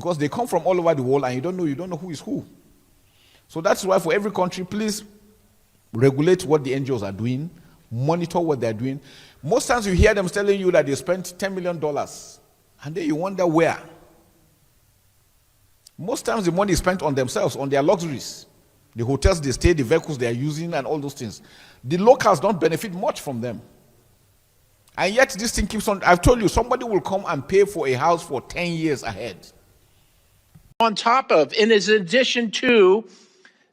Because they come from all over the world and you don't know who is who. So that's why for every country, please regulate what the NGOs are doing, monitor what they're doing. Most times you hear them telling you that they spent $10 million, and then you wonder where. Most times the money is spent on themselves, on their luxuries, the hotels they stay, the vehicles they are using, and all those things. The locals don't benefit much from them. And yet this thing keeps on. I've told you, somebody will come and pay for a house for 10 years ahead. On top of, and is in addition to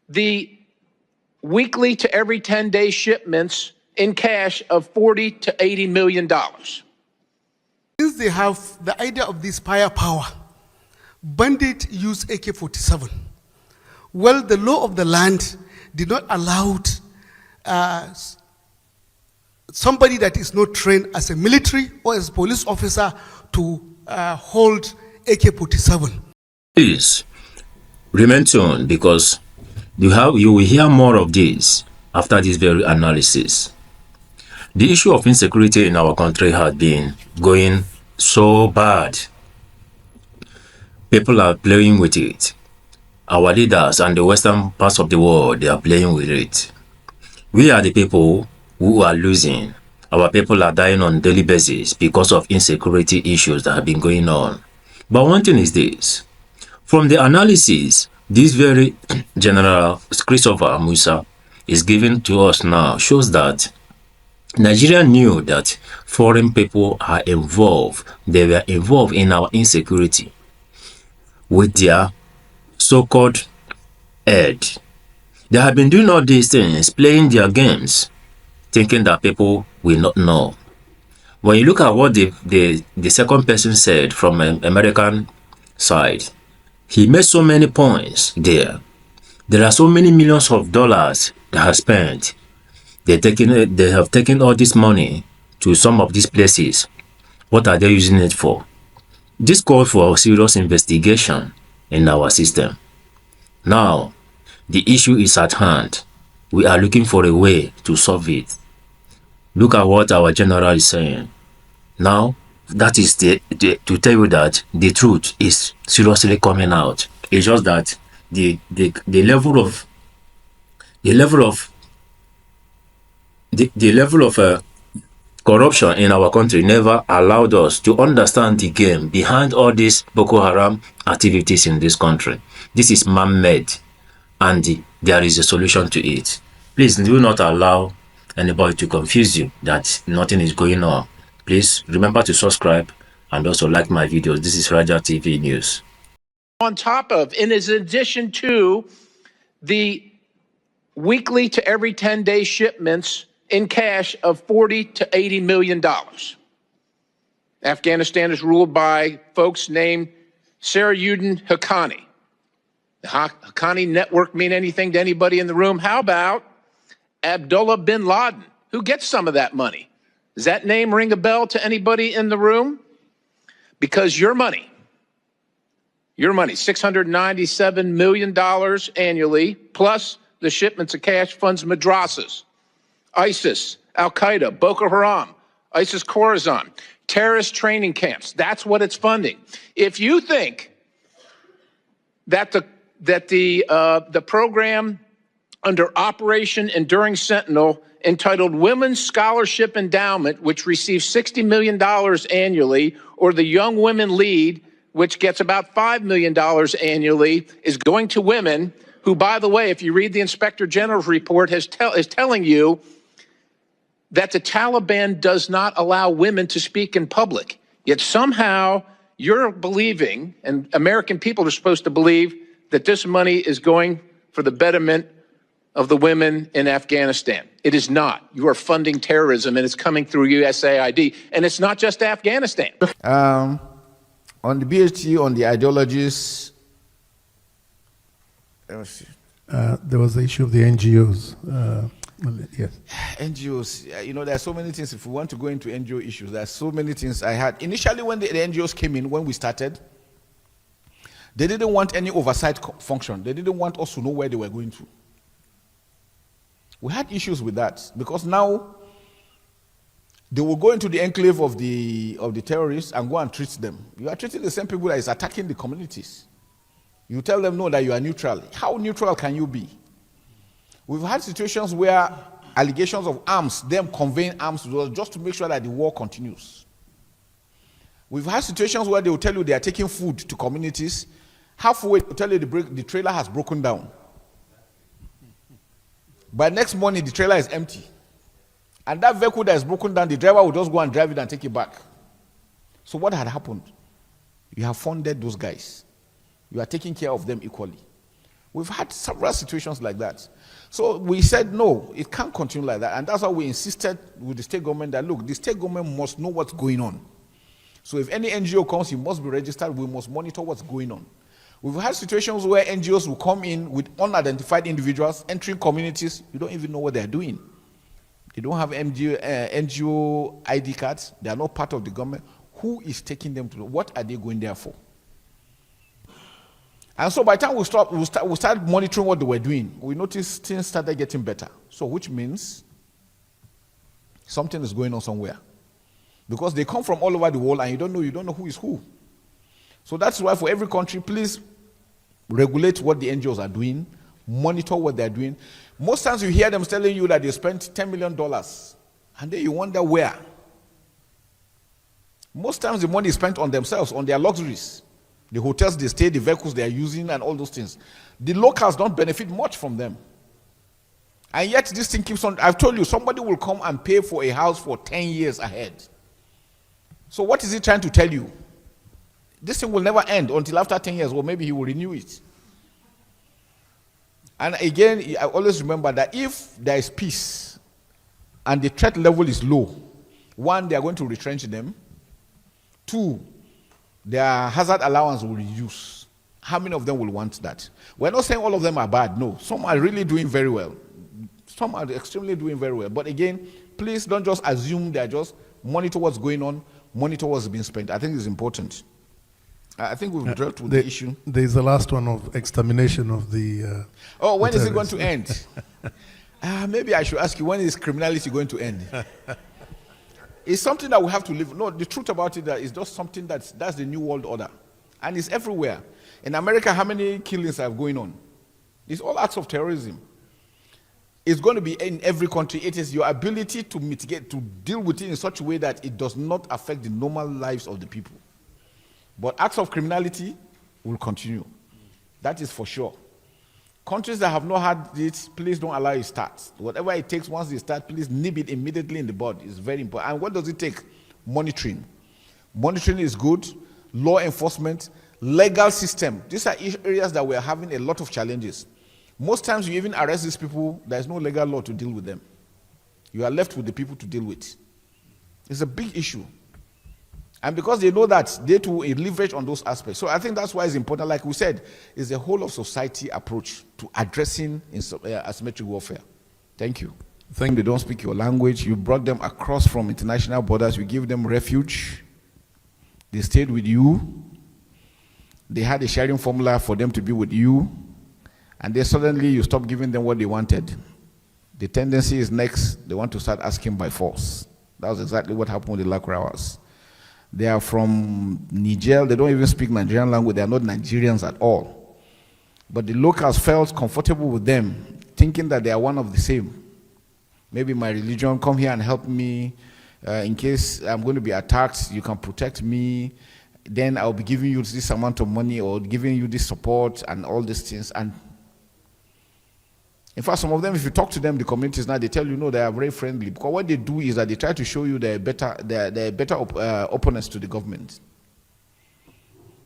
the weekly to every 10-day shipments in cash of $40 to $80 million. Since they have the idea of this firepower, bandits use AK-47. Well, the law of the land did not allow somebody that is not trained as a military or as a police officer to hold AK-47. Please remain tuned, because you will hear more of this after this very analysis. The issue of insecurity in our country has been going so bad. People are playing with it. Our leaders and the western parts of the world, they are playing with it. We are the people who are losing. Our people are dying on a daily basis because of insecurity issues that have been going on. But one thing is this. From the analysis, this very General Christopher Musa is giving to us now shows that Nigeria knew that foreign people are involved. They were involved in our insecurity with their so-called aid. They have been doing all these things, playing their games, thinking that people will not know. When you look at what the second person said from an American side, he made so many points there. There are so many millions of dollars that are spent. They have taken all this money to some of these places. What are they using it for? This calls for a serious investigation in our system. Now, the issue is at hand. We are looking for a way to solve it. Look at what our general is saying. Now, that is to tell you that the truth is seriously coming out. It's just that the level of corruption in our country never allowed us to understand the game behind all these Boko Haram activities in this country. This is man-made, and there is a solution to it. Please do not allow anybody to confuse you that nothing is going on. Please remember to subscribe and also like my videos. This is Raja TV News. On top of, and is in addition to the weekly to every 10-day shipments in cash of $40 to $80 million. Afghanistan is ruled by folks named Sarajuddin Haqqani. The Haqqani network mean anything to anybody in the room? How about Abdullah bin Laden? Who gets some of that money? Does that name ring a bell to anybody in the room? Because your money, $697 million annually, plus the shipments of cash funds madrasas, ISIS, Al-Qaeda, Boko Haram, ISIS Khorasan, terrorist training camps. That's what it's funding. If you think that the program under Operation Enduring Sentinel entitled Women's Scholarship Endowment, which receives $60 million annually, or the Young Women Lead, which gets about $5 million annually, is going to women who, by the way, if you read the Inspector General's report, is telling you that the Taliban does not allow women to speak in public. Yet somehow you're believing, and American people are supposed to believe, that this money is going for the betterment of the women in Afghanistan. It is not. You are funding terrorism, and it's coming through USAID. And it's not just Afghanistan. On the BHT, on the ideologies, let me see. There was the issue of the NGOs. Yes. NGOs, there are so many things. If we want to go into NGO issues, there are so many things I had. Initially, when the NGOs came in, when we started, they didn't want any oversight function. They didn't want us to know where they were going to. We had issues with that because now They will go into the enclave of the terrorists and go and treat them. You are treating the same people that is attacking the communities. You tell them no, that you are neutral. How neutral can you be? We've had situations where allegations of arms, them conveying arms just to make sure that the war continues. We've had situations where they will tell you they are taking food to communities. Halfway, they will tell you the trailer has broken down. By next morning, the trailer is empty. And that vehicle that is broken down, the driver will just go and drive it and take it back. So what had happened? You have funded those guys. You are taking care of them equally. We've had several situations like that. So we said, no, it can't continue like that. And that's why we insisted with the state government that, look, the state government must know what's going on. So if any NGO comes, it must be registered. We must monitor what's going on. We've had situations where NGOs will come in with unidentified individuals entering communities. You don't even know what they're doing. They don't have NGO ID cards. They are not part of the government. Who is taking them to? What are they going there for? And so by the time we start monitoring what they were doing, we noticed things started getting better. So which means something is going on somewhere. Because they come from all over the world and you don't know who is who. So that's why for every country, please regulate what the NGOs are doing, monitor what they're doing. Most times you hear them telling you that they spent $10 million, and then you wonder where. Most times the money is spent on themselves, on their luxuries. The hotels they stay, the vehicles they are using, and all those things. The locals don't benefit much from them. And yet this thing keeps on. I've told you, somebody will come and pay for a house for 10 years ahead. So what is he trying to tell you? This thing will never end until after 10 years, or maybe he will renew it. And again, I always remember that if there is peace and the threat level is low, one, they are going to retrench them. Two, their hazard allowance will reduce. How many of them will want that? We're not saying all of them are bad. No, some are really doing very well. Some are extremely doing very well. But again, please don't just assume they're just monitor what's going on, monitor what's being spent. I think it's important. I think we've dealt with the issue. There's the last one of extermination of the... when is it going to end? Maybe I should ask you, when is criminality going to end? It's something that we have to live. No, the truth about it is just something that's the new world order. And it's everywhere. In America, how many killings are going on? It's all acts of terrorism. It's going to be in every country. It is your ability to mitigate, to deal with it in such a way that it does not affect the normal lives of the people. But acts of criminality will continue. That is for sure. Countries that have not had it, please don't allow it to start. Whatever it takes, once they start, please nip it immediately in the bud. It's very important. And what does it take? Monitoring. Monitoring is good. Law enforcement, legal system. These are areas that we are having a lot of challenges. Most times you even arrest these people, there is no legal law to deal with them. You are left with the people to deal with. It's a big issue. And because they know that, they too leverage on those aspects. So I think that's why it's important. Like we said, it's a whole of society approach to addressing asymmetric warfare. Thank you. They don't speak your language. You brought them across from international borders. You give them refuge. They stayed with you. They had a sharing formula for them to be with you. And then suddenly you stop giving them what they wanted. The tendency is next, they want to start asking by force. That was exactly what happened with the Lakrawas. They are from Niger. They don't even speak Nigerian language. They are not Nigerians at all. But the locals felt comfortable with them, thinking that they are one of the same. Maybe my religion, come here and help me. In case I'm going to be attacked, you can protect me. Then I'll be giving you this amount of money or giving you this support and all these things. And in fact, some of them, if you talk to them, the communities now, they tell you, no, they are very friendly. Because what they do is that they try to show you they're better opponents to the government.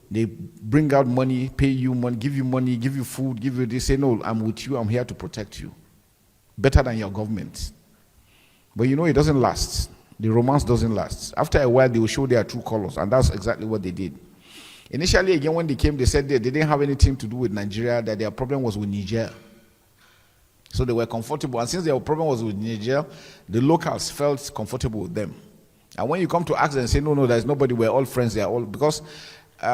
They bring out money, pay you money, give you food, give you this. Say, no, I'm with you, I'm here to protect you. Better than your government. But you know, it doesn't last. The romance doesn't last. After a while, they will show their true colors, and that's exactly what they did. Initially, again, when they came, they said they didn't have anything to do with Nigeria, that their problem was with Niger. So they were comfortable. And since their problem was with Niger, the locals felt comfortable with them. And when you come to ask them and say, no, there's nobody, we're all friends, they're all, because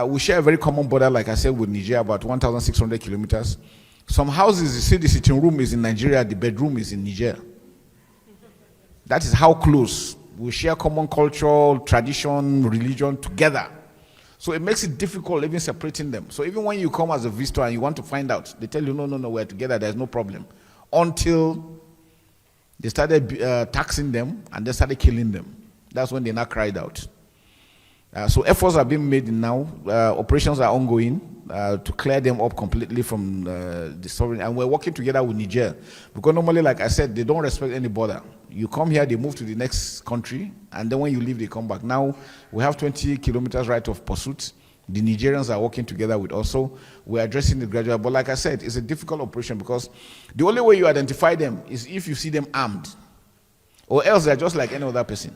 we share a very common border, like I said, with Niger, about 1,600 kilometers. Some houses, you see the sitting room is in Nigeria, the bedroom is in Niger. That is how close We share common culture, tradition, religion together. So it makes it difficult even separating them. So even when you come as a visitor and you want to find out, they tell you, no, we're together, there's no problem. Until they started taxing them and they started killing them. That's when they now cried out. So efforts are being made now. Operations are ongoing to clear them up completely from the sovereign. And we're working together with Niger. Because normally, like I said, they don't respect any border. You come here, they move to the next country, and then when you leave, they come back. Now, we have 20 kilometers right of pursuit. The Nigerians are working together with us. So we're addressing the gradual. But like I said, it's a difficult operation because the only way you identify them is if you see them armed. Or else they're just like any other person.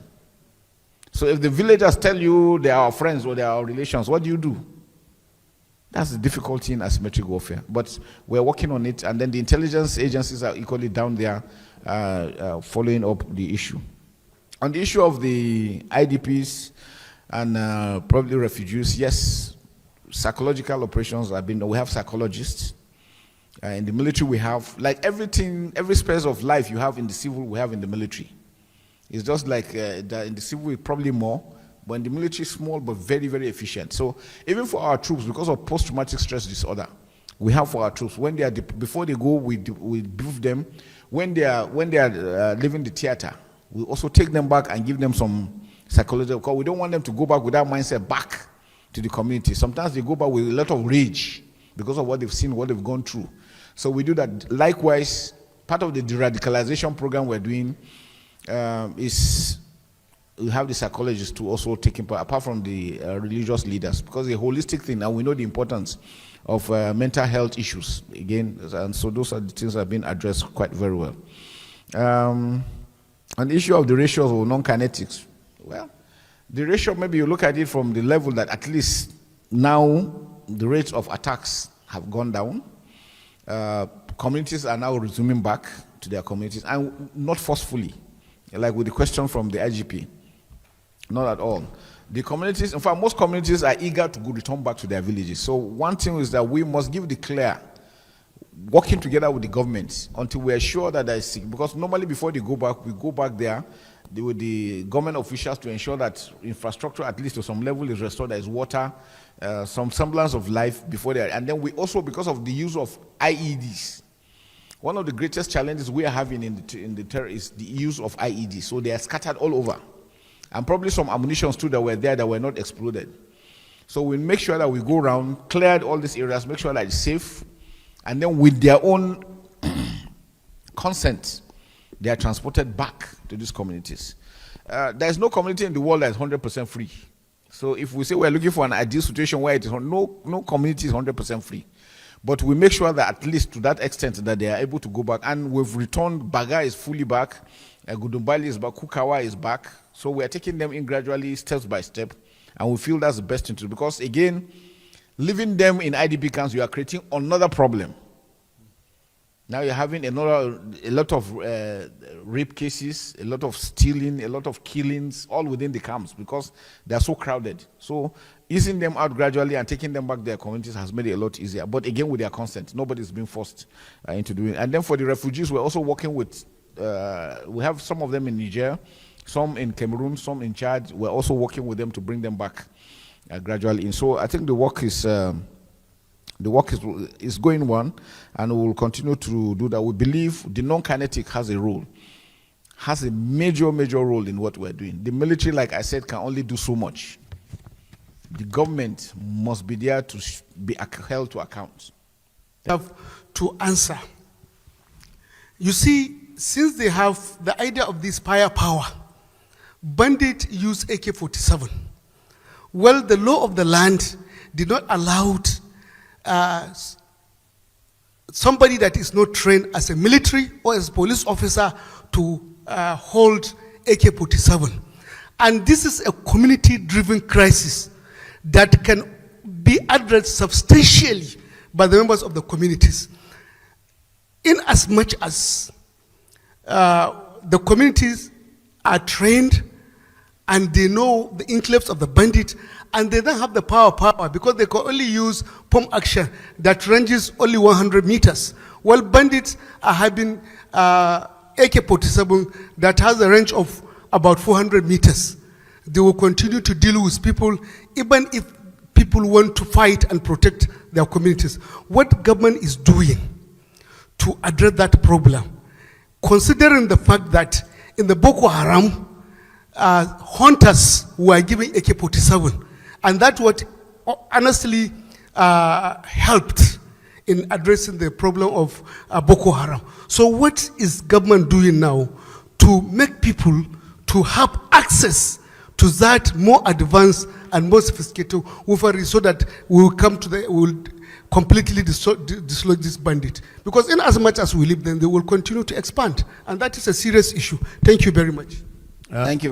So if the villagers tell you they are our friends or they are our relations, what do? That's the difficulty in asymmetric warfare. But we're working on it, and then the intelligence agencies are equally down there following up the issue. On the issue of the IDPs and probably refugees, yes, psychological operations have been, we have psychologists. In the military we have, like everything, every space of life you have in the civil, we have in the military. It's just like in the civil, probably more, but in the military, small but very, very efficient. So even for our troops, because of post-traumatic stress disorder, we have for our troops, when they are before they go, we brief them. When they are leaving the theater, we also take them back and give them some psychological, because we don't want them to go back with that mindset back to the community. Sometimes they go back with a lot of rage because of what they've seen, what they've gone through. So we do that. Likewise, part of the de-radicalization program we're doing is we have the psychologists to also take part, apart from the religious leaders, because it's a holistic thing, and we know the importance of mental health issues again, and so those are the things that have been addressed quite very well. On the issue of the ratios of non-kinetics, well, the ratio, maybe you look at it from the level that at least now the rates of attacks have gone down. Communities are now resuming back to their communities, and not forcefully, like with the question from the IGP. Not at all. The communities, in fact, most communities are eager to return back to their villages. So one thing is that we must give the clear, working together with the government until we are sure that there is, because normally before they go back, we go back there with the government officials to ensure that infrastructure, at least to some level, is restored. There is water, some semblance of life before they are. And then we also, because of the use of IEDs, one of the greatest challenges we are having in the terror is the use of IEDs. So they are scattered all over. And probably some ammunitions too that were there that were not exploded. So we make sure that we go around, clear all these areas, make sure that it's safe, and then with their own consent, they are transported back to these communities. There is no community in the world that is 100% free. So if we say we're looking for an ideal situation where it is no community is 100% free. But we make sure that at least to that extent that they are able to go back. And we've returned, Baga is fully back, Gudumbali is back, Kukawa is back. So we are taking them in gradually, steps by step. And we feel that's the best thing to do. Because again, leaving them in IDP camps, you are creating another problem. Now you're having a lot of rape cases, a lot of stealing, a lot of killings, all within the camps because they're so crowded. So easing them out gradually and taking them back to their communities has made it a lot easier. But again, with their consent, nobody's been forced into doing it. And then for the refugees, we're also working with, we have some of them in Niger, some in Cameroon, some in Chad. We're also working with them to bring them back gradually. And so I think the work is going on, and we will continue to do that. We believe the non-kinetic has a major role in what we're doing. The military, like I said, can only do so much. The government must be there to be held to account. Have to answer. You see, since they have the idea of this firepower, bandits use AK-47. Well, the law of the land did not allow somebody that is not trained as a military or as a police officer to hold AK-47. And this is a community-driven crisis that can be addressed substantially by the members of the communities. In as much as the communities are trained and they know the enclaves of the bandit, and they don't have the power because they can only use pump action that ranges only 100 meters. Well, bandits are having AK-47 that has a range of about 400 meters. They will continue to deal with people, even if people want to fight and protect their communities. What government is doing to address that problem, considering the fact that in the Boko Haram, hunters were given AK-47, and that what honestly helped in addressing the problem of Boko Haram. So what is government doing now to make people to have access to that more advanced and more sophisticated weaponry, so that we will come to we will completely dislodge this bandit? Because in as much as we leave them, they will continue to expand, and that is a serious issue. Thank you very much. Thank you.